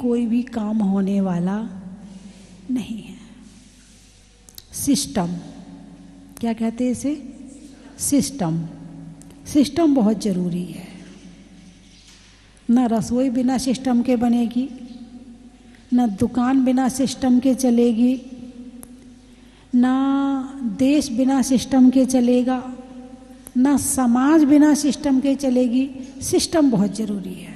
कोई भी काम होने वाला नहीं है। सिस्टम, क्या कहते हैं इसे? सिस्टम। सिस्टम बहुत ज़रूरी है। ना रसोई बिना सिस्टम के बनेगी, ना दुकान बिना सिस्टम के चलेगी, ना देश बिना सिस्टम के चलेगा, ना समाज बिना सिस्टम के चलेगी। सिस्टम बहुत ज़रूरी है।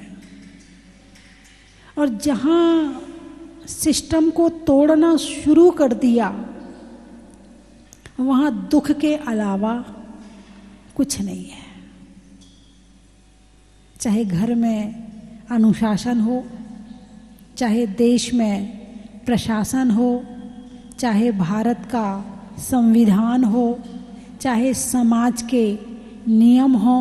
और जहाँ सिस्टम को तोड़ना शुरू कर दिया, वहाँ दुख के अलावा कुछ नहीं है। चाहे घर में अनुशासन हो, चाहे देश में प्रशासन हो, चाहे भारत का संविधान हो, चाहे समाज के नियम हो।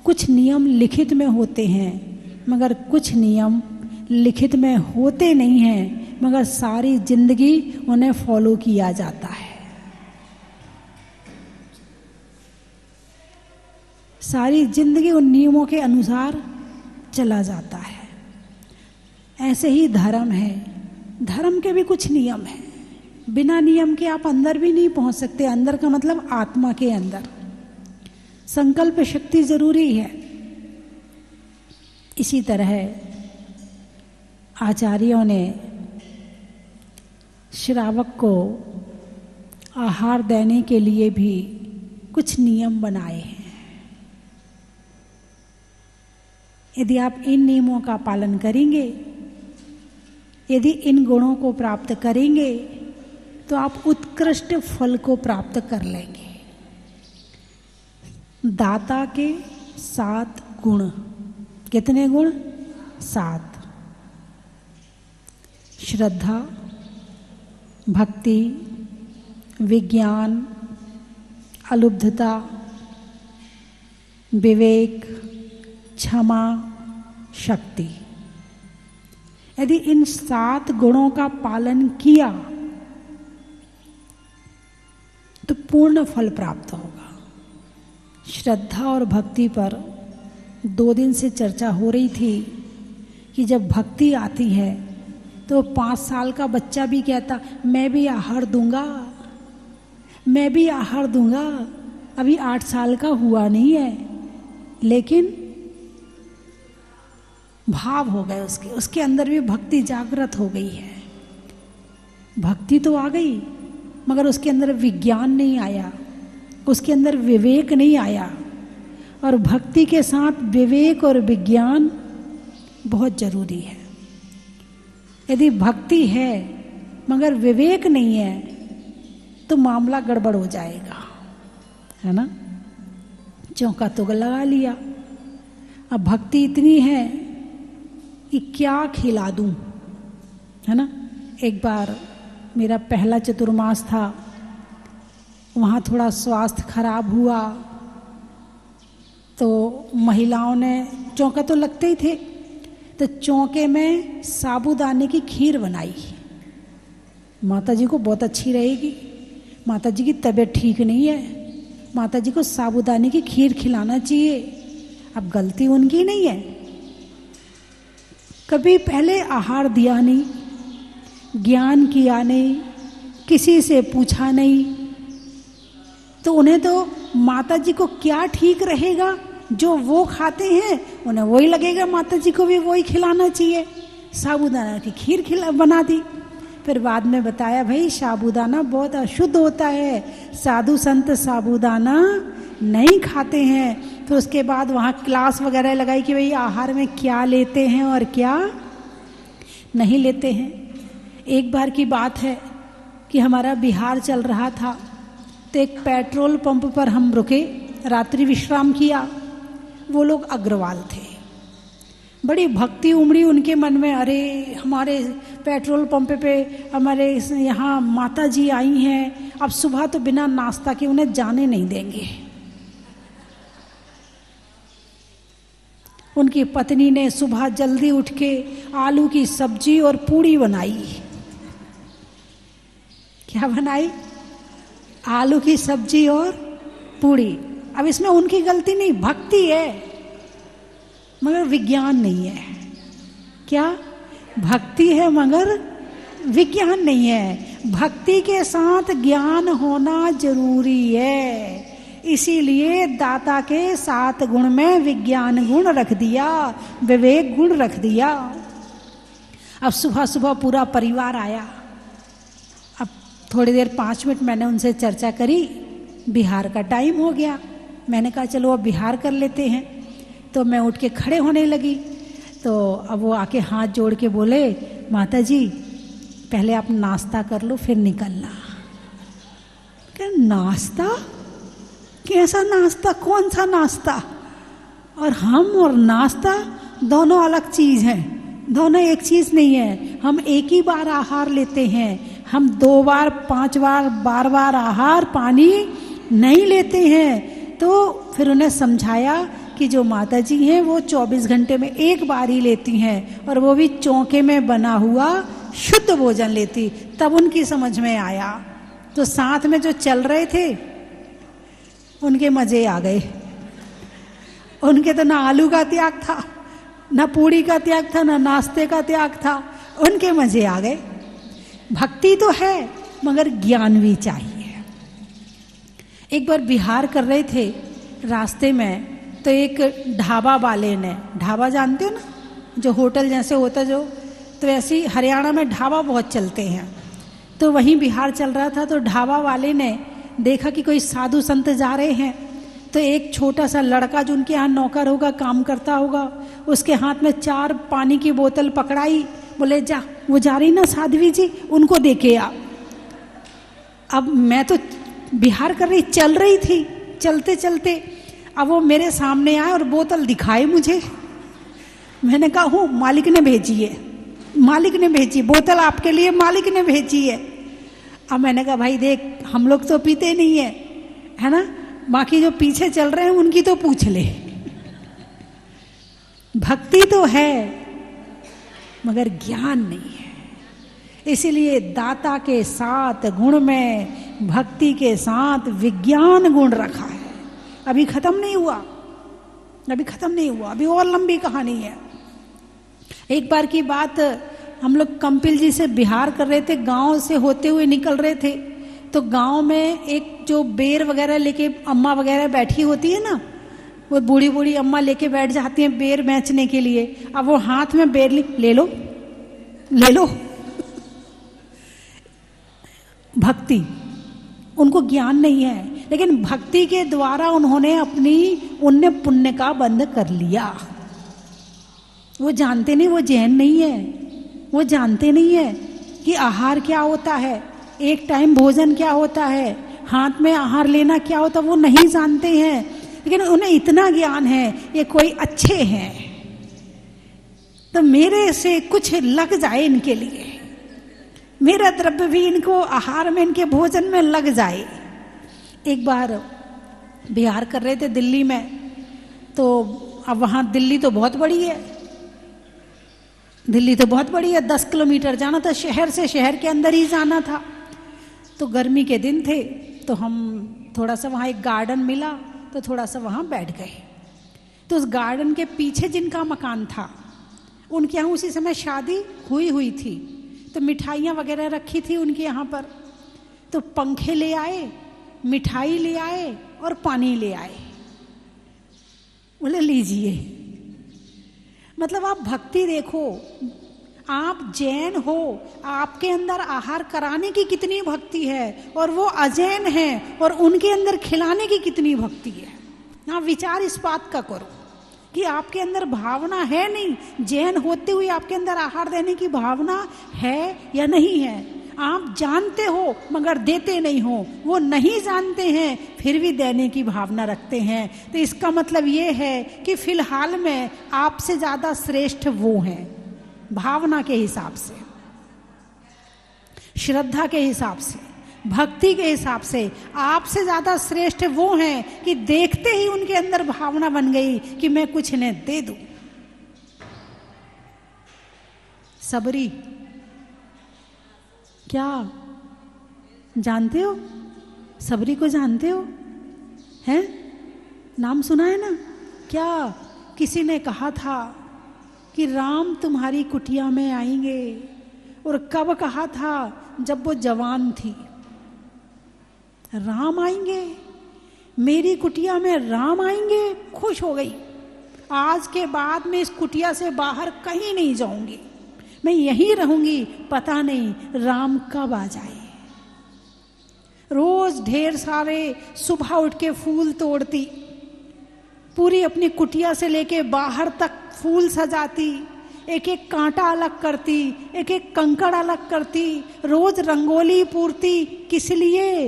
कुछ नियम लिखित में होते हैं, मगर कुछ नियम लिखित में होते नहीं हैं, मगर सारी जिंदगी उन्हें फॉलो किया जाता है। सारी जिंदगी उन नियमों के अनुसार चला जाता है। ऐसे ही धर्म है। धर्म के भी कुछ नियम हैं। बिना नियम के आप अंदर भी नहीं पहुंच सकते। अंदर का मतलब आत्मा के अंदर संकल्प शक्ति जरूरी है। इसी तरह आचार्यों ने श्रावक को आहार देने के लिए भी कुछ नियम बनाए हैं। यदि आप इन नियमों का पालन करेंगे, यदि इन गुणों को प्राप्त करेंगे, तो आप उत्कृष्ट फल को प्राप्त कर लेंगे। दाता के 7 गुण। कितने गुण? 7। श्रद्धा, भक्ति, विज्ञान, अलुब्धता, विवेक, क्षमा, शक्ति। यदि इन 7 गुणों का पालन किया तो पूर्ण फल प्राप्त होगा। श्रद्धा और भक्ति पर 2 दिन से चर्चा हो रही थी कि जब भक्ति आती है तो 5 साल का बच्चा भी कहता मैं भी आहार दूंगा, मैं भी आहार दूंगा। अभी 8 साल का हुआ नहीं है, लेकिन भाव हो गए उसके अंदर भी भक्ति जागृत हो गई है। भक्ति तो आ गई, मगर उसके अंदर विज्ञान नहीं आया, उसके अंदर विवेक नहीं आया। और भक्ति के साथ विवेक और विज्ञान बहुत जरूरी है। यदि भक्ति है मगर विवेक नहीं है तो मामला गड़बड़ हो जाएगा, है ना। चौका तो लगा लिया। अब भक्ति इतनी है कि क्या खिला दूं, है ना। एक बार मेरा पहला चतुर्मास था, वहाँ थोड़ा स्वास्थ्य खराब हुआ तो महिलाओं ने, चौका तो लगते ही थे, तो चौके में साबूदाने की खीर बनाई। माता जी को बहुत अच्छी रहेगी, माता जी की तबीयत ठीक नहीं है, माता जी को साबूदाने की खीर खिलाना चाहिए। अब गलती उनकी नहीं है, कभी पहले आहार दिया नहीं, ज्ञान किया नहीं, किसी से पूछा नहीं, तो उन्हें तो माता जी को क्या ठीक रहेगा, जो वो खाते हैं उन्हें वही लगेगा, माता जी को भी वही खिलाना चाहिए। साबूदाना की खीर बना दी। फिर बाद में बताया भाई साबूदाना बहुत अशुद्ध होता है, साधु संत साबूदाना नहीं खाते हैं। तो उसके बाद वहाँ क्लास वगैरह लगाई कि भाई आहार में क्या लेते हैं और क्या नहीं लेते हैं। एक बार की बात है कि हमारा बिहार चल रहा था, तो एक पेट्रोल पंप पर हम रुके, रात्रि विश्राम किया। वो लोग अग्रवाल थे, बड़ी भक्ति उमड़ी उनके मन में, अरे हमारे पेट्रोल पंप पे हमारे यहाँ माता जी आई हैं, अब सुबह तो बिना नाश्ता के उन्हें जाने नहीं देंगे। उनकी पत्नी ने सुबह जल्दी उठ के आलू की सब्जी और पूड़ी बनाई। क्या बनाई? आलू की सब्जी और पूड़ी। अब इसमें उनकी गलती नहीं, भक्ति है मगर विज्ञान नहीं है। क्या? भक्ति है मगर विज्ञान नहीं है। भक्ति के साथ ज्ञान होना जरूरी है। इसीलिए दाता के 7 गुण में विज्ञान गुण रख दिया, विवेक गुण रख दिया। अब सुबह सुबह पूरा परिवार आया। अब थोड़ी देर 5 मिनट मैंने उनसे चर्चा करी। बिहार का टाइम हो गया। मैंने कहा चलो अब बिहार कर लेते हैं। तो मैं उठ के खड़े होने लगी। तो अब वो आके हाथ जोड़ के बोले, माता जी पहले आप नाश्ता कर लो फिर निकलना। क्या नाश्ता? कैसा नाश्ता? कौन सा नाश्ता? और हम और नाश्ता दोनों अलग चीज हैं, दोनों एक चीज नहीं है। हम एक ही बार आहार लेते हैं, हम 2 बार 5 बार बार बार आहार पानी नहीं लेते हैं। तो फिर उन्हें समझाया कि जो माता जी हैं वो 24 घंटे में एक बार ही लेती हैं, और वो भी चौके में बना हुआ शुद्ध भोजन लेती। तब उनकी समझ में आया। तो साथ में जो चल रहे थे उनके मजे आ गए। उनके तो ना आलू का त्याग था, ना पूड़ी का त्याग था, ना नाश्ते का त्याग था। उनके मजे आ गए। भक्ति तो है मगर ज्ञान भी चाहिए। एक बार बिहार कर रहे थे, रास्ते में तो एक ढाबा वाले ने, ढाबा जानते हो ना, जो होटल जैसे होता जो, तो ऐसे ही हरियाणा में ढाबा बहुत चलते हैं। तो वहीं बिहार चल रहा था। तो ढाबा वाले ने देखा कि कोई साधु संत जा रहे हैं। तो एक छोटा सा लड़का जो उनके यहाँ नौकर होगा, काम करता होगा, उसके हाथ में 4 पानी की बोतल पकड़ाई। बोले जा, वो जा रही ना साध्वी जी, उनको दे के आ। अब मैं तो बिहार कर रही, चल रही थी, चलते चलते अब वो मेरे सामने आए और बोतल दिखाए मुझे। मैंने कहा हूँ मालिक ने भेजी है, मालिक ने भेजी, बोतल आपके लिए मालिक ने भेजी है। अब मैंने कहा भाई देख, हम लोग तो पीते नहीं है ना, बाकी जो पीछे चल रहे हैं उनकी तो पूछ ले। भक्ति तो है मगर ज्ञान नहीं है। इसीलिए दाता के 7 गुण में भक्ति के साथ विज्ञान गुण रखा है। अभी खत्म नहीं हुआ, अभी खत्म नहीं हुआ, अभी और लंबी कहानी है। एक बार की बात, हम लोग कंपिल जी से बिहार कर रहे थे, गांव से होते हुए निकल रहे थे। तो गांव में एक जो बेर वगैरह लेके अम्मा वगैरह बैठी होती है ना, वो बूढ़ी बूढ़ी अम्मा लेके बैठ जाती हैं बेर बेचने के लिए। अब वो हाथ में बेर ले लो ले लो। भक्ति, उनको ज्ञान नहीं है, लेकिन भक्ति के द्वारा उनने पुण्य का बंध कर लिया। वो जानते नहीं, वो जैन नहीं है, वो जानते नहीं है कि आहार क्या होता है, एक टाइम भोजन क्या होता है, हाथ में आहार लेना क्या होता है, वो नहीं जानते हैं। लेकिन उन्हें इतना ज्ञान है ये कोई अच्छे हैं, तो मेरे से कुछ लग जाए इनके लिए, मेरा द्रव्य भी इनको आहार में, इनके भोजन में लग जाए। एक बार बिहार कर रहे थे दिल्ली में। तो अब वहाँ दिल्ली तो बहुत बड़ी है, दिल्ली तो बहुत बड़ी है, 10 किलोमीटर जाना था, शहर से शहर के अंदर ही जाना था। तो गर्मी के दिन थे, तो हम थोड़ा सा वहाँ एक गार्डन मिला, तो थोड़ा सा वहाँ बैठ गए। तो उस गार्डन के पीछे जिनका मकान था, उनके यहाँ उसी समय शादी हुई थी। तो मिठाइयाँ वगैरह रखी थी उनके यहाँ पर। तो पंखे ले आए, मिठाई ले आए और पानी ले आए। बोले लीजिए। मतलब आप भक्ति देखो, आप जैन हो, आपके अंदर आहार कराने की कितनी भक्ति है, और वो अजैन है और उनके अंदर खिलाने की कितनी भक्ति है। आप विचार इस बात का करो कि आपके अंदर भावना है नहीं, जैन होते हुए आपके अंदर आहार देने की भावना है या नहीं है। आप जानते हो मगर देते नहीं हो, वो नहीं जानते हैं फिर भी देने की भावना रखते हैं। तो इसका मतलब ये है कि फिलहाल में आपसे ज्यादा श्रेष्ठ वो हैं, भावना के हिसाब से, श्रद्धा के हिसाब से, भक्ति के हिसाब से आपसे ज्यादा श्रेष्ठ वो हैं कि देखते ही उनके अंदर भावना बन गई कि मैं कुछ इन्हें दे दूं। सबरी, क्या जानते हो? सबरी को जानते हो? हैं? नाम सुना है ना? क्या किसी ने कहा था कि राम तुम्हारी कुटिया में आएंगे। और कब कहा था? जब वो जवान थी। राम आएंगे, मेरी कुटिया में राम आएंगे। खुश हो गई। आज के बाद मैं इस कुटिया से बाहर कहीं नहीं जाऊंगी, मैं यहीं रहूंगी, पता नहीं राम कब आ जाए। रोज ढेर सारे सुबह उठ के फूल तोड़ती, पूरी अपनी कुटिया से लेके बाहर तक फूल सजाती, एक एक कांटा अलग करती, एक एक कंकड़ अलग करती, रोज रंगोली पूरती। किस लिए?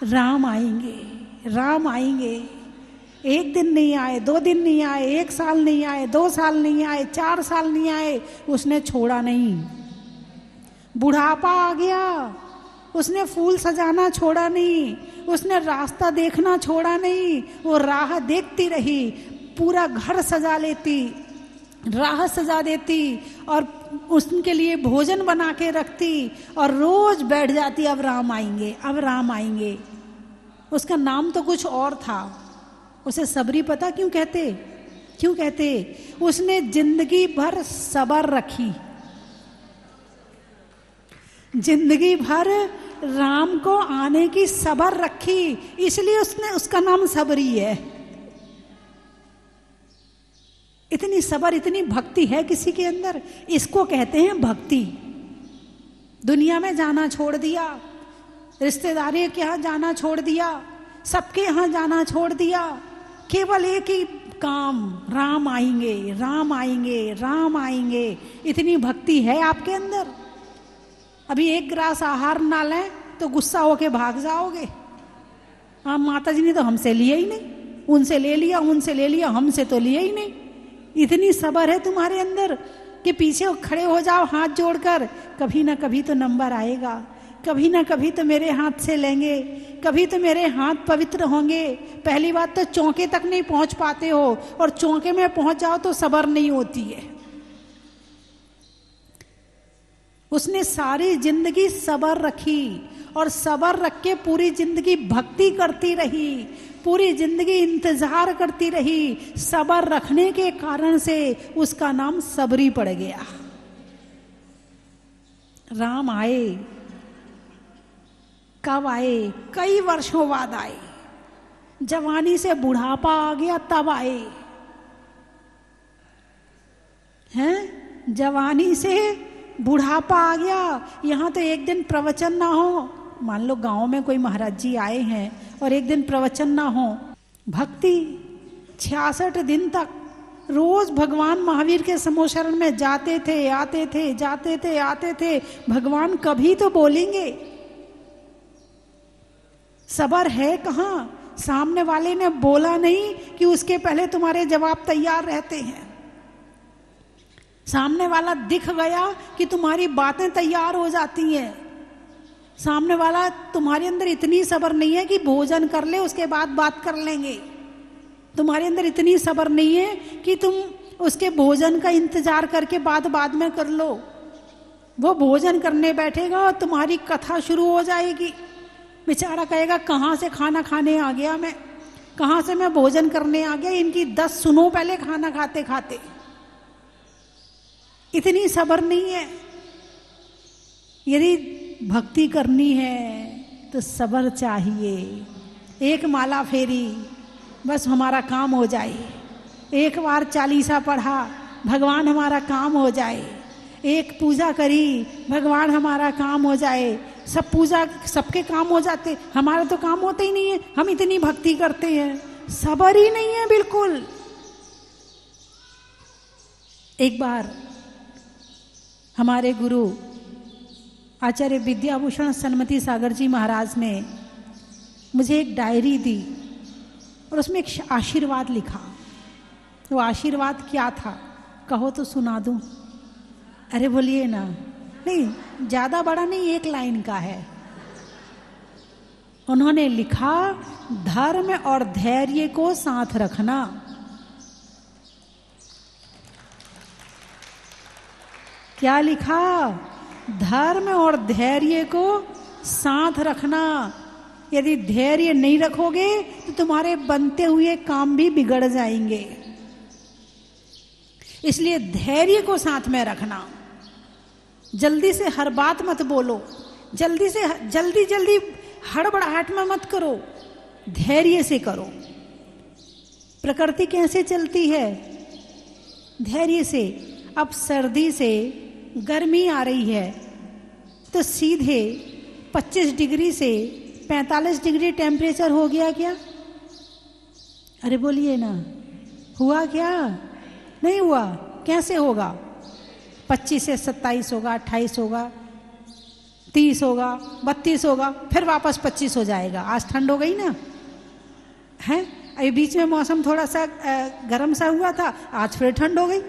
राम आएंगे, राम आएंगे। एक दिन नहीं आए, 2 दिन नहीं आए, 1 साल नहीं आए, 2 साल नहीं आए, 4 साल नहीं आए, उसने छोड़ा नहीं। बुढ़ापा आ गया, उसने फूल सजाना छोड़ा नहीं, उसने रास्ता देखना छोड़ा नहीं। वो राह देखती रही, पूरा घर सजा लेती, राह सजा देती और उनके लिए भोजन बना के रखती और रोज बैठ जाती, अब राम आएंगे, अब राम आएंगे। उसका नाम तो कुछ और था। उसे सबरी पता क्यों कहते? क्यों कहते? उसने जिंदगी भर सबर रखी, जिंदगी भर राम को आने की सबर रखी, इसलिए उसका नाम सबरी है। इतनी सबर, इतनी भक्ति है किसी के अंदर, इसको कहते हैं भक्ति। दुनिया में जाना छोड़ दिया, रिश्तेदारी के यहाँ जाना छोड़ दिया, सबके यहाँ जाना छोड़ दिया, केवल एक ही काम, राम आएंगे, राम आएंगे, राम आएंगे। इतनी भक्ति है आपके अंदर? अभी 1 गिलास आहार ना लें तो गुस्सा होके भाग जाओगे। हाँ, माता जी ने तो हमसे लिया ही नहीं, उनसे ले लिया, उनसे ले लिया, हमसे तो लिया ही नहीं। इतनी सब्र है तुम्हारे अंदर कि पीछे खड़े हो जाओ हाथ जोड़कर, कभी ना कभी तो नंबर आएगा, कभी ना कभी तो मेरे हाथ से लेंगे, कभी तो मेरे हाथ पवित्र होंगे। पहली बात तो चौके तक नहीं पहुंच पाते हो, और चौके में पहुंच जाओ तो सब्र नहीं होती है। उसने सारी जिंदगी सब्र रखी और सब्र रख के पूरी जिंदगी भक्ति करती रही, पूरी जिंदगी इंतजार करती रही। सब्र रखने के कारण से उसका नाम सबरी पड़ गया। राम आए, कब आए? कई वर्षों बाद आए। जवानी से बुढ़ापा आ गया तब आए हैं। जवानी से बुढ़ापा आ गया। यहाँ तो एक दिन प्रवचन ना हो, मान लो गांव में कोई महाराज जी आए हैं और एक दिन प्रवचन ना हो, भक्ति 66 दिन तक रोज भगवान महावीर के समोशरण में जाते थे, आते थे, जाते थे, आते थे। भगवान कभी तो बोलेंगे। सबर है कहाँ? सामने वाले ने बोला नहीं कि उसके पहले तुम्हारे जवाब तैयार रहते हैं। सामने वाला दिख गया कि तुम्हारी बातें तैयार हो जाती हैं। सामने वाला, तुम्हारे अंदर इतनी सब्र नहीं है कि भोजन कर ले उसके बाद बात कर लेंगे। तुम्हारे अंदर इतनी सब्र नहीं है कि तुम उसके भोजन का इंतजार करके बाद में कर लो। वो भोजन करने बैठेगा और तुम्हारी कथा शुरू हो जाएगी। बेचारा कहेगा कहाँ से खाना खाने आ गया मैं, कहाँ से मैं भोजन करने आ गया, इनकी 10 सुनो पहले खाना खाते खाते। इतनी सब्र नहीं है। यदि भक्ति करनी है तो सब्र चाहिए। एक माला फेरी, बस हमारा काम हो जाए। एक बार चालीसा पढ़ा, भगवान हमारा काम हो जाए। एक पूजा करी, भगवान हमारा काम हो जाए। सब पूजा, सबके काम हो जाते, हमारा तो काम होता ही नहीं है। हम इतनी भक्ति करते हैं, सब्र ही नहीं है बिल्कुल। एक बार हमारे गुरु आचार्य विद्याभूषण सन्मति सागर जी महाराज ने मुझे एक डायरी दी और उसमें एक आशीर्वाद लिखा। वो आशीर्वाद क्या था कहो तो सुना दूं? अरे बोलिए ना। नहीं, ज्यादा बड़ा नहीं, 1 लाइन का है। उन्होंने लिखा, धर्म और धैर्य को साथ रखना। क्या लिखा? धर्म और धैर्य को साथ रखना। यदि धैर्य नहीं रखोगे तो तुम्हारे बनते हुए काम भी बिगड़ जाएंगे। इसलिए धैर्य को साथ में रखना। जल्दी से हर बात मत बोलो, जल्दी हड़बड़ाहट में मत करो, धैर्य से करो। प्रकृति कैसे चलती है? धैर्य से। अब सर्दी से गर्मी आ रही है तो सीधे 25 डिग्री से 45 डिग्री टेम्परेचर हो गया क्या? अरे बोलिए ना, हुआ क्या? नहीं हुआ। कैसे होगा? 25 से 27 होगा, 28 होगा, 30 होगा, 32 होगा, फिर वापस 25 हो जाएगा। आज ठंड हो गई ना है? अभी बीच में मौसम थोड़ा सा गर्म सा हुआ था, आज फिर ठंड हो गई।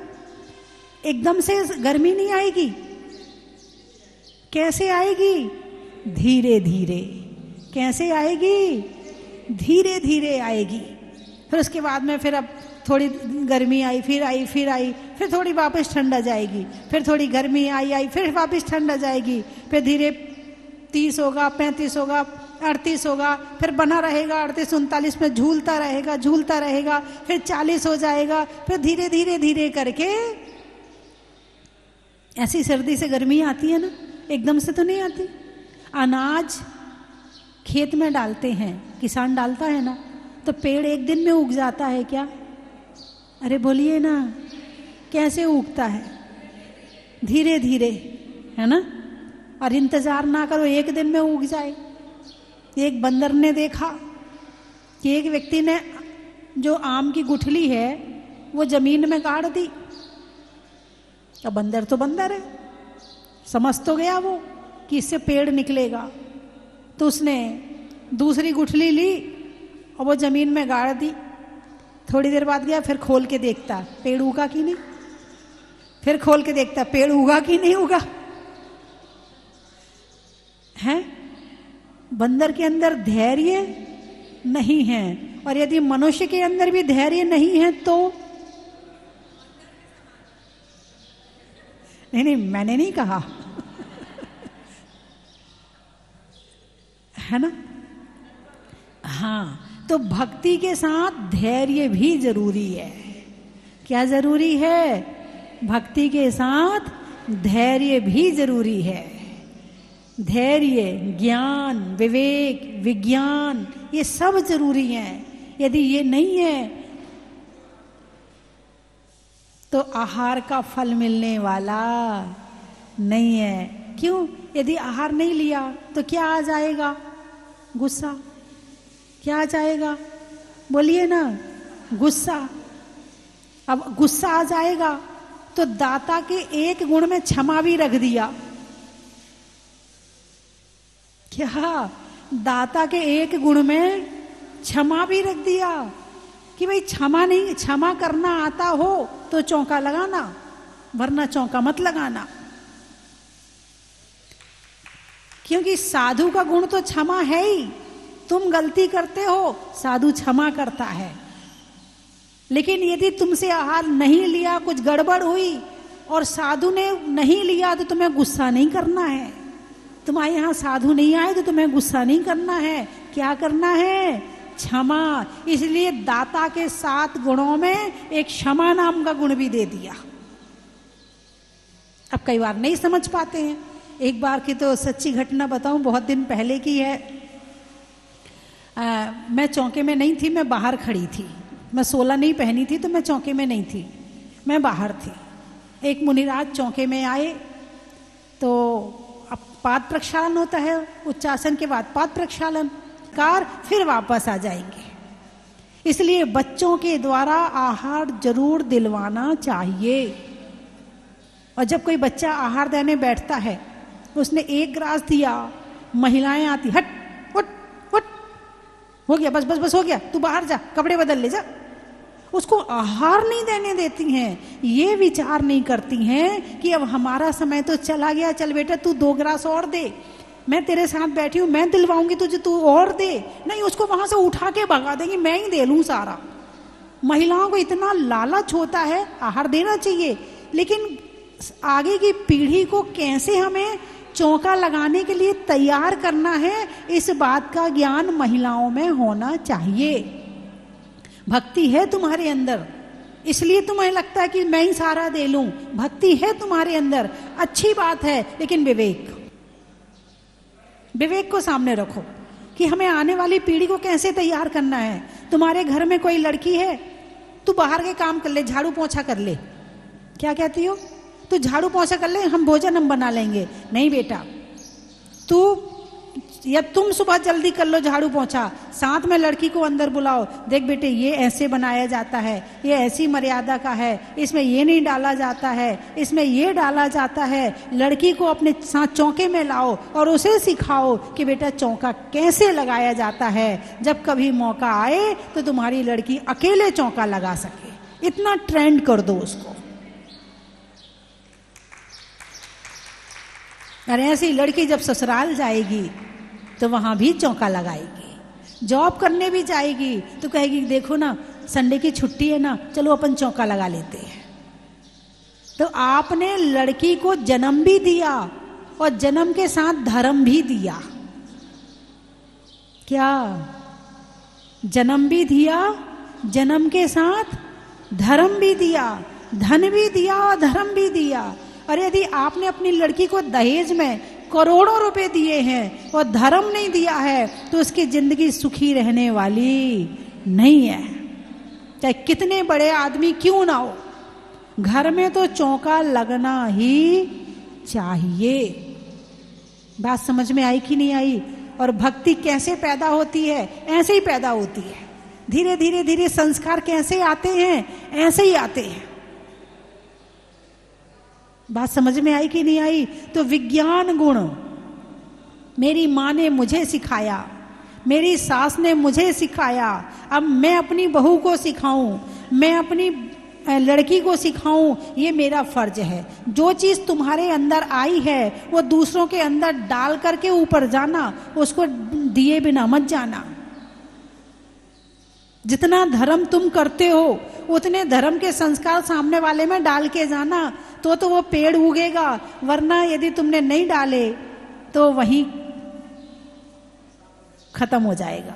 एकदम से गर्मी नहीं आएगी। कैसे आएगी? धीरे धीरे। कैसे आएगी? धीरे धीरे आएगी। फिर उसके बाद में फिर अब थोड़ी गर्मी आई, फिर थोड़ी वापस ठंड आ जाएगी, फिर थोड़ी गर्मी आई, फिर वापस ठंड आ जाएगी, फिर धीरे 30 होगा, 35 होगा, 38 होगा, फिर बना रहेगा 38 39 में, झूलता रहेगा, फिर 40 हो जाएगा, फिर धीरे धीरे धीरे करके। ऐसी सर्दी से गर्मी आती है ना, एकदम से तो नहीं आती। अनाज खेत में डालते हैं, किसान डालता है ना, तो पेड़ एक दिन में उग जाता है क्या? अरे बोलिए ना, कैसे उगता है? धीरे धीरे, है ना। और इंतजार ना करो एक दिन में उग जाए। एक बंदर ने देखा कि एक व्यक्ति ने जो आम की गुठली है वो जमीन में गाड़ दी। अब बंदर तो बंदर है, समझ तो गया वो कि इससे पेड़ निकलेगा, तो उसने दूसरी गुठली ली और वो जमीन में गाड़ दी। थोड़ी देर बाद गया, फिर खोल के देखता पेड़ उगा कि नहीं, फिर खोल के देखता पेड़ उगा कि नहीं उगा। है? बंदर के अंदर धैर्य नहीं है। और यदि मनुष्य के अंदर भी धैर्य नहीं है तो नहीं, मैंने नहीं कहा है ना। हाँ, तो भक्ति के साथ धैर्य भी जरूरी है। क्या जरूरी है? भक्ति के साथ धैर्य भी जरूरी है। धैर्य, ज्ञान, विवेक, विज्ञान, ये सब जरूरी है। यदि ये नहीं है तो आहार का फल मिलने वाला नहीं है। क्यों? यदि आहार नहीं लिया तो क्या आ जाएगा? गुस्सा। क्या आ जाएगा? बोलिए ना, गुस्सा। अब गुस्सा आ जाएगा तो दाता के एक गुण में क्षमा भी रख दिया। क्या? दाता के एक गुण में क्षमा भी रख दिया कि भाई क्षमा करना आता हो तो चौका लगाना, वरना चौका मत लगाना। क्योंकि साधु का गुण तो क्षमा है ही। तुम गलती करते हो, साधु क्षमा करता है। लेकिन यदि तुमसे आहार नहीं लिया, कुछ गड़बड़ हुई और साधु ने नहीं लिया, तो तुम्हें गुस्सा नहीं करना है। तुम्हारे यहाँ साधु नहीं आए तो तुम्हें गुस्सा नहीं करना है। क्या करना है? क्षमा। इसलिए दाता के 7 गुणों में एक क्षमा नाम का गुण भी दे दिया। अब कई बार नहीं समझ पाते हैं। एक बार की तो सच्ची घटना बताऊं, बहुत दिन पहले की है। मैं चौके में नहीं थी, मैं बाहर खड़ी थी। मैं 16 नहीं पहनी थी तो मैं चौके में नहीं थी, मैं बाहर थी। एक मुनिराज चौके में आए तो अब पाद प्रक्षालन होता है, उच्चासन के बाद पाद प्रक्षालन कार, फिर वापस आ जाएंगे। इसलिए बच्चों के द्वारा आहार जरूर दिलवाना चाहिए। और जब कोई बच्चा आहार देने बैठता है, उसने 1 ग्रास दिया, महिलाएं आती, हट उठ उठ, हो गया, बस बस बस हो गया, तू बाहर जा, कपड़े बदल ले जा। उसको आहार नहीं देने देती हैं। ये विचार नहीं करती हैं कि अब हमारा समय तो चला गया, चल बेटा तू 2 ग्रास और दे, मैं तेरे साथ बैठी हूं, मैं दिलवाऊंगी तुझे, तू और दे। नहीं, उसको वहां से उठा के भगा देंगी, मैं ही दे लूं सारा। महिलाओं को इतना लालच होता है। आहार देना चाहिए, लेकिन आगे की पीढ़ी को कैसे हमें चौका लगाने के लिए तैयार करना है, इस बात का ज्ञान महिलाओं में होना चाहिए। भक्ति है तुम्हारे अंदर, इसलिए तुम्हें लगता है कि मैं ही सारा दे लूं। भक्ति है तुम्हारे अंदर, अच्छी बात है, लेकिन विवेक को सामने रखो कि हमें आने वाली पीढ़ी को कैसे तैयार करना है। तुम्हारे घर में कोई लड़की है, तू बाहर के काम कर ले, झाड़ू पोछा कर ले। क्या कहती हो? तू झाड़ू पोछा कर ले, हम भोजन हम बना लेंगे। नहीं बेटा, तुम सुबह जल्दी कर लो झाड़ू पोछा, साथ में लड़की को अंदर बुलाओ। देख बेटे, ये ऐसे बनाया जाता है, ये ऐसी मर्यादा का है, इसमें ये नहीं डाला जाता है, इसमें ये डाला जाता है। लड़की को अपने साथ चौके में लाओ और उसे सिखाओ कि बेटा चौका कैसे लगाया जाता है। जब कभी मौका आए तो तुम्हारी लड़की अकेले चौका लगा सके, इतना ट्रेंड कर दो उसको। और ऐसी लड़की जब ससुराल जाएगी तो वहां भी चौका लगाएगी। जॉब करने भी जाएगी तो कहेगी देखो ना, संडे की छुट्टी है ना, चलो अपन चौका लगा लेते हैं। तो आपने लड़की को जन्म भी दिया और जन्म के साथ धर्म भी दिया। क्या? जन्म भी दिया, जन्म के साथ धर्म भी दिया, धन भी दिया और धर्म भी दिया। और यदि आपने अपनी लड़की को दहेज में करोड़ों रुपए दिए हैं और धर्म नहीं दिया है तो उसकी जिंदगी सुखी रहने वाली नहीं है, चाहे कितने बड़े आदमी क्यों ना हो। घर में तो चौका लगना ही चाहिए। बात समझ में आई कि नहीं आई? और भक्ति कैसे पैदा होती है? ऐसे ही पैदा होती है। धीरे धीरे धीरे संस्कार कैसे आते हैं? ऐसे ही आते हैं। बात समझ में आई कि नहीं आई? तो विज्ञान गुण मेरी माँ ने मुझे सिखाया, मेरी सास ने मुझे सिखाया, अब मैं अपनी बहू को सिखाऊं, मैं अपनी लड़की को सिखाऊं, ये मेरा फर्ज है। जो चीज तुम्हारे अंदर आई है वो दूसरों के अंदर डाल करके ऊपर जाना, उसको दिए बिना मत जाना। जितना धर्म तुम करते हो उतने धर्म के संस्कार सामने वाले में डाल के जाना, तो वो पेड़ उगेगा। वरना यदि तुमने नहीं डाले तो वहीं खत्म हो जाएगा।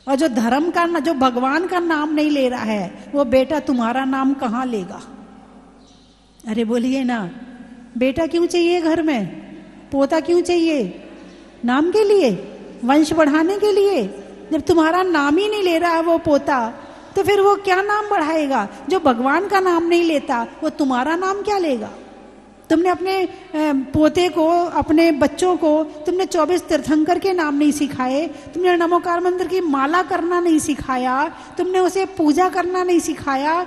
और जो धर्म का, जो भगवान का नाम नहीं ले रहा है, वो बेटा तुम्हारा नाम कहाँ लेगा? अरे बोलिए ना, बेटा क्यों चाहिए घर में? पोता क्यों चाहिए? नाम के लिए, वंश बढ़ाने के लिए। जब तुम्हारा नाम ही नहीं ले रहा है वो पोता, तो फिर वो क्या नाम बढ़ाएगा? जो भगवान का नाम नहीं लेता वो तुम्हारा नाम क्या लेगा? तुमने अपने पोते को, अपने बच्चों को तुमने 24 तीर्थंकर के नाम नहीं सिखाए, तुमने नमोकार मंत्र की माला करना नहीं सिखाया, तुमने उसे पूजा करना नहीं सिखाया।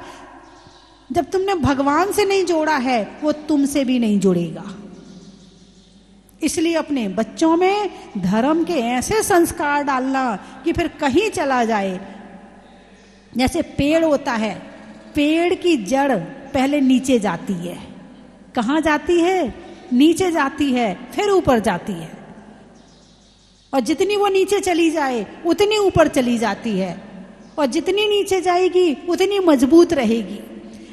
जब तुमने भगवान से नहीं जोड़ा है वो तुमसे भी नहीं जुड़ेगा। इसलिए अपने बच्चों में धर्म के ऐसे संस्कार डालना कि फिर कहीं चला जाए। जैसे पेड़ होता है, पेड़ की जड़ पहले नीचे जाती है। कहाँ जाती है? नीचे जाती है, फिर ऊपर जाती है। और जितनी वो नीचे चली जाए उतनी ऊपर चली जाती है, और जितनी नीचे जाएगी उतनी मजबूत रहेगी।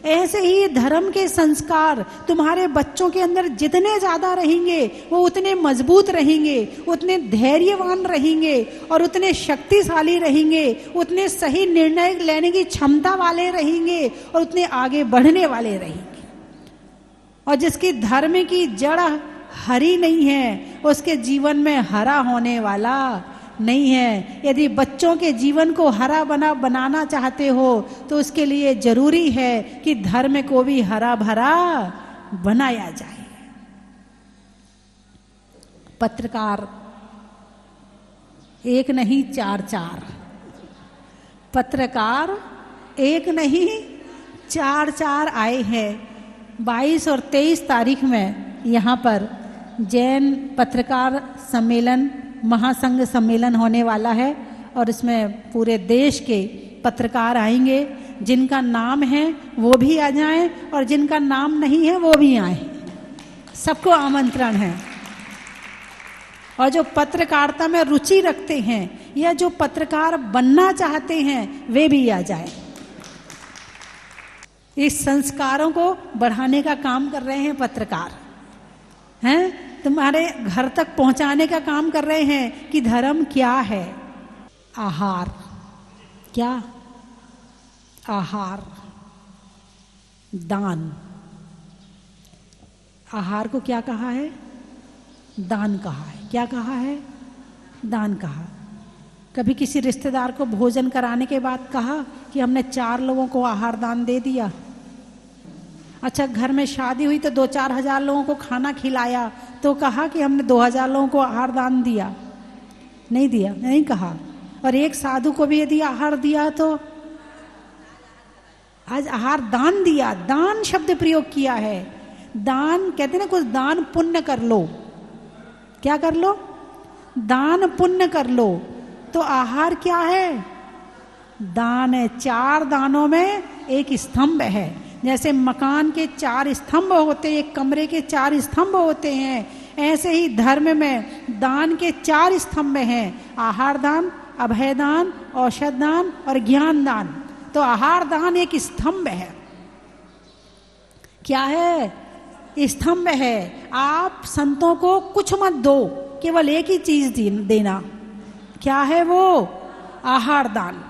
ऐसे ही धर्म के संस्कार तुम्हारे बच्चों के अंदर जितने ज्यादा रहेंगे वो उतने मजबूत रहेंगे, उतने धैर्यवान रहेंगे और उतने शक्तिशाली रहेंगे, उतने सही निर्णय लेने की क्षमता वाले रहेंगे और उतने आगे बढ़ने वाले रहेंगे। और जिसकी धर्म की जड़ हरी नहीं है उसके जीवन में हरा होने वाला नहीं है। यदि बच्चों के जीवन को हरा बनाना चाहते हो तो उसके लिए जरूरी है कि धर्म को भी हरा भरा बनाया जाए। पत्रकार एक नहीं चार, पत्रकार एक नहीं चार आए हैं। 22 और 23 तारीख में यहाँ पर जैन पत्रकार सम्मेलन, महासंघ सम्मेलन होने वाला है और इसमें पूरे देश के पत्रकार आएंगे। जिनका नाम है वो भी आ जाएं और जिनका नाम नहीं है वो भी आए। सबको आमंत्रण है। और जो पत्रकारिता में रुचि रखते हैं या जो पत्रकार बनना चाहते हैं वे भी आ जाए। इस संस्कारों को बढ़ाने का काम कर रहे हैं पत्रकार, हैं? तुम्हारे घर तक पहुंचाने का काम कर रहे हैं कि धर्म क्या है। आहार क्या? आहार, दान। आहार को क्या कहा है? दान कहा है। क्या कहा है? दान कहा। कभी किसी रिश्तेदार को भोजन कराने के बाद कहा कि हमने 4 लोगों को आहार दान दे दिया? अच्छा, घर में शादी हुई तो 2-4 हजार लोगों को खाना खिलाया तो कहा कि हमने 2000 लोगों को आहार दान दिया? नहीं दिया, नहीं कहा। और एक साधु को भी यदि आहार दिया तो आज आहार दान दिया, दान शब्द प्रयोग किया है। दान कहते ना, कुछ दान पुण्य कर लो। क्या कर लो? दान पुण्य कर लो। तो आहार क्या है? दान है। 4 दानों में एक स्तंभ है। जैसे मकान के 4 स्तंभ होते हैं, एक कमरे के 4 स्तंभ होते हैं, ऐसे ही धर्म में दान के 4 स्तंभ हैं। आहार दान, अभय दान, औषध दान और ज्ञान दान। तो आहार दान एक स्तंभ है। क्या है? स्तंभ है। आप संतों को कुछ मत दो, केवल एक ही चीज देना। क्या है वो? आहार दान।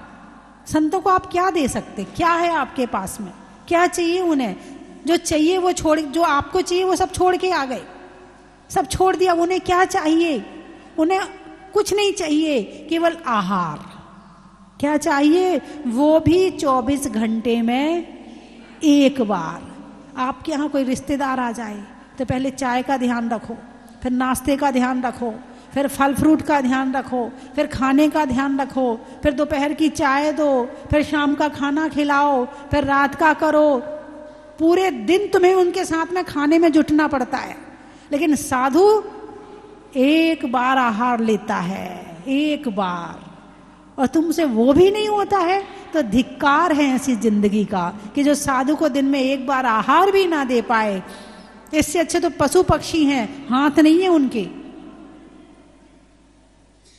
संतों को आप क्या दे सकते? क्या है आपके पास में? क्या चाहिए उन्हें? जो चाहिए वो छोड़, जो आपको चाहिए वो सब छोड़ के आ गए, सब छोड़ दिया। उन्हें क्या चाहिए? उन्हें कुछ नहीं चाहिए, केवल आहार। क्या चाहिए? वो भी 24 घंटे में एक बार। आपके यहाँ कोई रिश्तेदार आ जाए तो पहले चाय का ध्यान रखो, फिर नाश्ते का ध्यान रखो, फिर फल फ्रूट का ध्यान रखो, फिर खाने का ध्यान रखो, फिर दोपहर की चाय दो, फिर शाम का खाना खिलाओ, फिर रात का करो। पूरे दिन तुम्हें उनके साथ में खाने में जुटना पड़ता है। लेकिन साधु एक बार आहार लेता है, एक बार, और तुमसे वो भी नहीं होता है तो धिक्कार है ऐसी जिंदगी का कि जो साधु को दिन में एक बार आहार भी ना दे पाए। इससे अच्छे तो पशु पक्षी हैं, हाथ नहीं है उनके।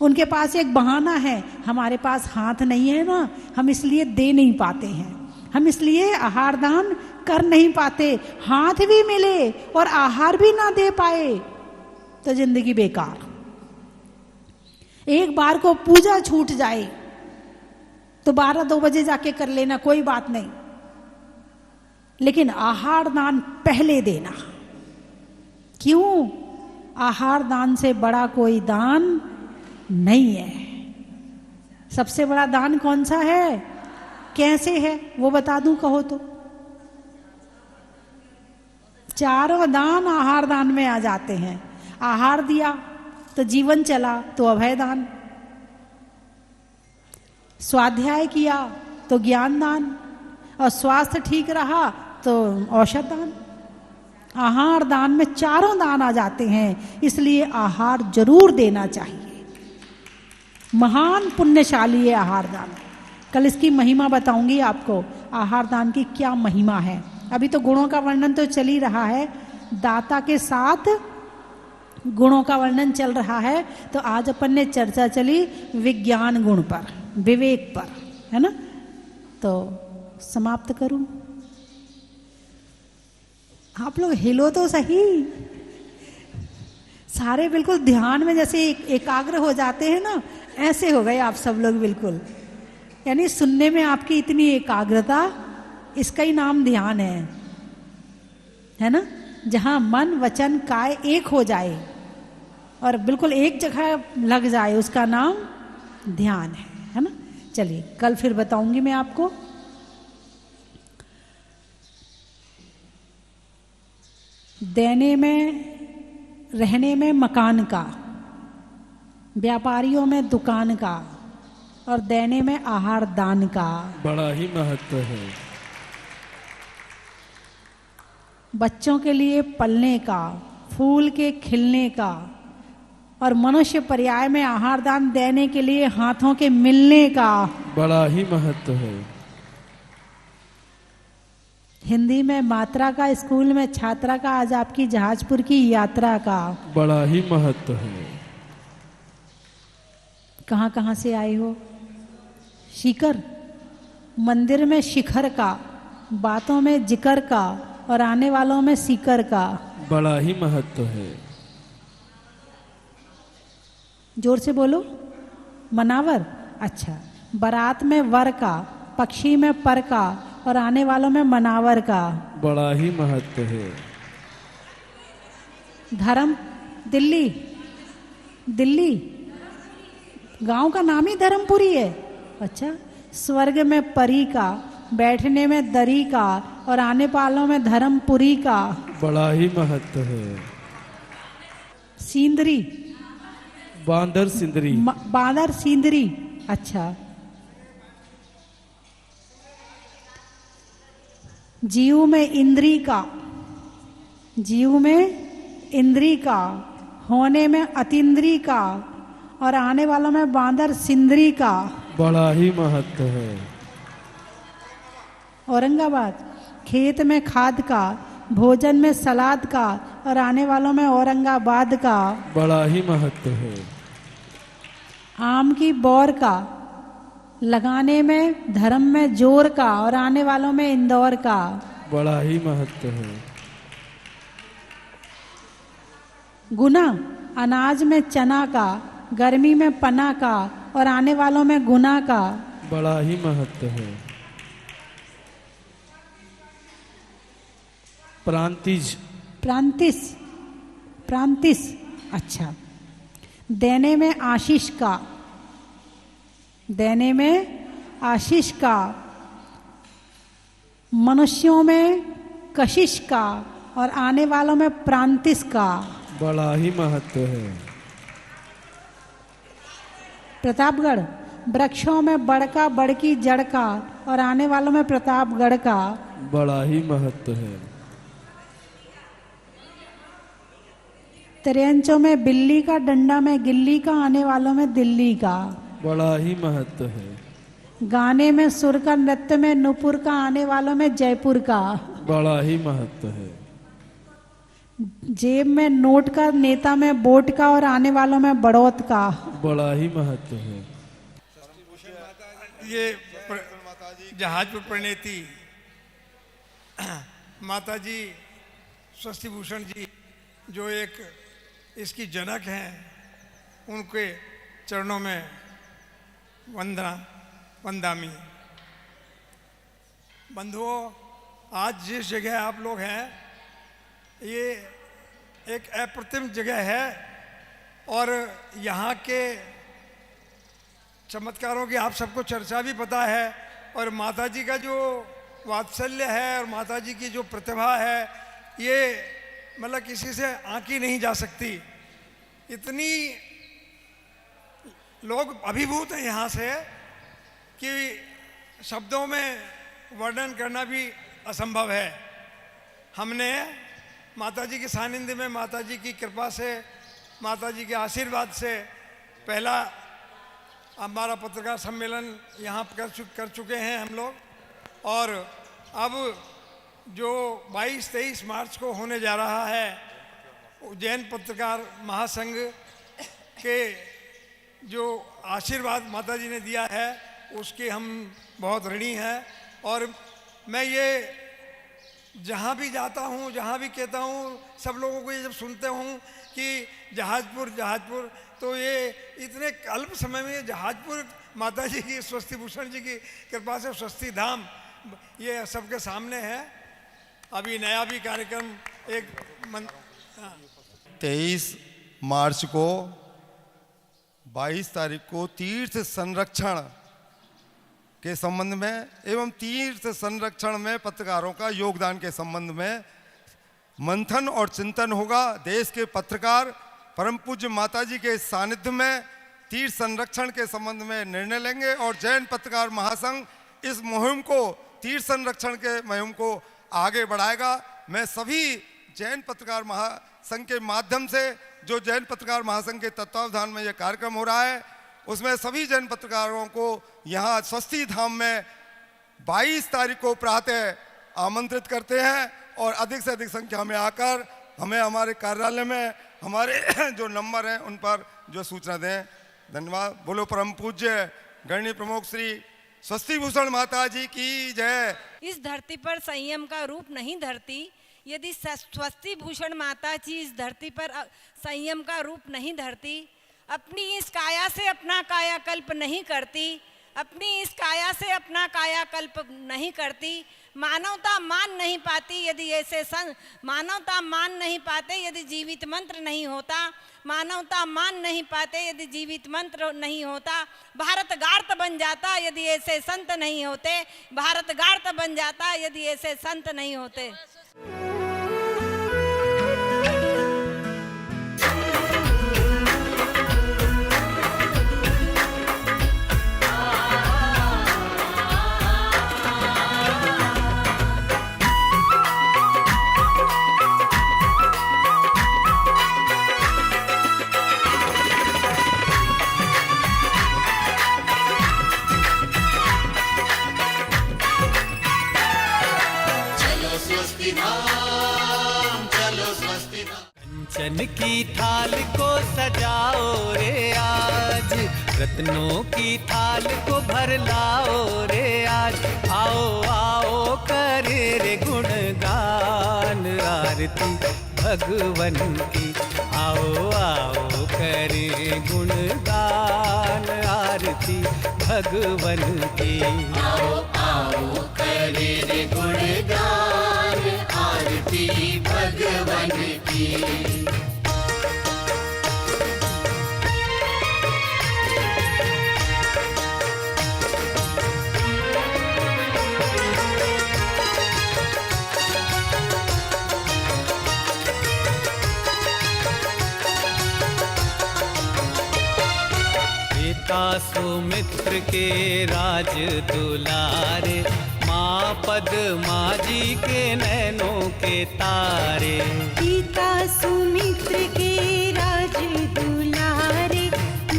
उनके पास एक बहाना है, हमारे पास हाथ नहीं है ना, हम इसलिए दे नहीं पाते हैं, हम इसलिए आहार दान कर नहीं पाते। हाथ भी मिले और आहार भी ना दे पाए तो जिंदगी बेकार। एक बार को पूजा छूट जाए तो 12-2 बजे जाके कर लेना, कोई बात नहीं, लेकिन आहार दान पहले देना। क्यों? आहार दान से बड़ा कोई दान नहीं है। सबसे बड़ा दान कौन सा है? कैसे है वो बता दूं कहो तो? 4 दान आहार दान में आ जाते हैं। आहार दिया तो जीवन चला तो अभय दान, स्वाध्याय किया तो ज्ञान दान, और स्वास्थ्य ठीक रहा तो औषध दान। आहार दान में 4 दान आ जाते हैं, इसलिए आहार जरूर देना चाहिए। महान पुण्यशाली है आहार दान। कल इसकी महिमा बताऊंगी आपको, आहार दान की क्या महिमा है। अभी तो गुणों का वर्णन तो चल ही रहा है, दाता के साथ गुणों का वर्णन चल रहा है। तो आज अपन ने चर्चा चली विज्ञान गुण पर, विवेक पर, है ना? तो समाप्त करूं? आप लोग हिलो तो सही, सारे बिल्कुल ध्यान में जैसे एकाग्र हो जाते हैं ना, ऐसे हो गए आप सब लोग बिल्कुल। यानी सुनने में आपकी इतनी एकाग्रता, इसका ही नाम ध्यान है ना? जहां मन वचन काय एक हो जाए और बिल्कुल एक जगह लग जाए, उसका नाम ध्यान है ना? चलिए कल फिर बताऊंगी मैं आपको। देने में, रहने में मकान का, व्यापारियों में दुकान का, और देने में आहार दान का बड़ा ही महत्व है। बच्चों के लिए पलने का, फूल के खिलने का, और मनुष्य पर्याय में आहार दान देने के लिए हाथों के मिलने का बड़ा ही महत्व है। हिंदी में मात्रा का, स्कूल में छात्रा का, आज आपकी जहाजपुर की यात्रा का बड़ा ही महत्व है। कहां कहां से आए हो? शिखर, मंदिर में शिखर का, बातों में जिक्र का, और आने वालों में सीकर का बड़ा ही महत्व है। जोर से बोलो। मनावर, अच्छा। बारात में वर का, पक्षी में पर का और आने वालों में मनावर का। बड़ा ही महत्व है। धर्म दिल्ली, दिल्ली गांव का नाम ही धर्मपुरी है। अच्छा, स्वर्ग में परी का, बैठने में दरी का और आने वालों में धर्मपुरी का। बड़ा ही महत्व है। सींदरी, बांदर सिंदरी। बांदर सींदरी। अच्छा, जीव में इंद्री का, जीव में इंद्री का, होने में अतिंद्री का और आने वालों में बांदर सिंदरी का। बड़ा ही महत्व है। औरंगाबाद, खेत में खाद का, भोजन में सलाद का और आने वालों में औरंगाबाद का। बड़ा ही महत्व है। आम की बौर का, लगाने में धर्म में जोर का और आने वालों में इंदौर का। बड़ा ही महत्व है। गुना, अनाज में चना का, गर्मी में पना का और आने वालों में गुना का। बड़ा ही महत्व है। प्रांतिज, प्रांतिस, प्रांतिस। अच्छा, देने में आशीष का, देने में आशीष का, मनुष्यों में कशिश का और आने वालों में प्रांतिस का। बड़ा ही महत्व है। प्रतापगढ़, वृक्षों में बड़का बड़की जड़ का और आने वालों में प्रतापगढ़ का। बड़ा ही महत्व है। त्रियंचों में बिल्ली का, डंडा में गिल्ली का, आने वालों में दिल्ली का। बड़ा ही महत्व है। गाने में सुर का, नृत्य में नुपुर का, आने वालों में जयपुर का। बड़ा ही महत्व है। जेब में नोट का, नेता में वोट का और आने वालों में बड़ौत का। बड़ा ही महत्व है। ये जहाजपुर प्रणेती माता जी स्वस्ति भूषण जी जो एक इसकी जनक हैं, उनके चरणों में वंदना वंदामी। बंधुओं, आज जिस जगह आप लोग हैं ये एक अप्रतिम जगह है और यहाँ के चमत्कारों की आप सबको चर्चा भी पता है और माता जी का जो वात्सल्य है और माता जी की जो प्रतिभा है ये मतलब किसी से आंकी नहीं जा सकती। इतनी लोग अभिभूत हैं यहाँ से कि शब्दों में वर्णन करना भी असंभव है। हमने माता जी के सानिध्य में, माता जी की कृपा से, माता जी के आशीर्वाद से पहला हमारा पत्रकार सम्मेलन यहाँ कर चुके हैं हम लोग और अब जो 22-23 मार्च को होने जा रहा है उज्जैन पत्रकार महासंघ के जो आशीर्वाद माता जी ने दिया है उसके हम बहुत ऋणी हैं। और मैं ये जहाँ भी जाता हूँ, जहाँ भी कहता हूँ, सब लोगों को ये जब सुनते हूँ कि जहाजपुर जहाजपुर, तो ये इतने अल्प समय में जहाजपुर माता जी की, स्वस्ति भूषण जी की कृपा से स्वस्ति धाम ये सबके सामने है। अभी नया भी कार्यक्रम एक 23 मार्च को 22 तारीख को तीर्थ संरक्षण के संबंध में एवं तीर्थ संरक्षण में पत्रकारों का योगदान के संबंध में मंथन और चिंतन होगा। देश के पत्रकार परम पूज्य माता जी के सानिध्य में तीर्थ संरक्षण के संबंध में निर्णय लेंगे और जैन पत्रकार महासंघ इस मुहिम को, तीर्थ संरक्षण के मुहिम को आगे बढ़ाएगा। मैं सभी जैन पत्रकार महासंघ के माध्यम से, जो जैन पत्रकार महासंघ के तत्वावधान में यह कार्यक्रम हो रहा है, उसमें सभी जैन पत्रकारों को यहाँ स्वस्ति धाम में 22 तारीख को प्रातः आमंत्रित करते हैं और अधिक से अधिक संख्या में आकर हमें हमारे कार्यालय में हमारे जो नंबर हैं उन पर जो सूचना दें। धन्यवाद। बोलो परम पूज्य गणनीय प्रमुख श्री स्वस्ति भूषण माता जी की जय। इस धरती पर संयम का रूप नहीं धरती, यदि स्वस्ति भूषण माता जी इस धरती पर संयम का रूप नहीं धरती, अपनी इस काया से अपना कायाकल्प नहीं करती, अपनी इस काया से अपना कायाकल्प नहीं करती, मानवता मान नहीं पाती यदि ऐसे मानवता मान नहीं पाते यदि जीवित मंत्र नहीं होता, मानवता मान नहीं पाते यदि जीवित मंत्र नहीं होता। भारत गार्त बन जाता यदि ऐसे संत नहीं होते, भारत गार्त बन जाता यदि ऐसे संत नहीं होते। कंचन की थाल को सजाओ रे आज, रत्नों की थाल को भर लाओ रे आज। आओ आओ करे रे गुणगान आरती भगवन की, आओ आओ करे गुणगान आरती भगवन की। आओ आओ करे रे गुणगान आरती भगवन की। सुमित्र के राज दुलारे, माँ पद्मा जी के नैनों के तारे। पिता सुमित्र के राज दुलारे,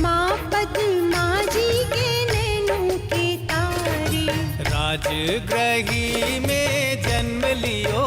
माँ पद्मा जी के नैनों के तारे। राजगृही में जन्म लियो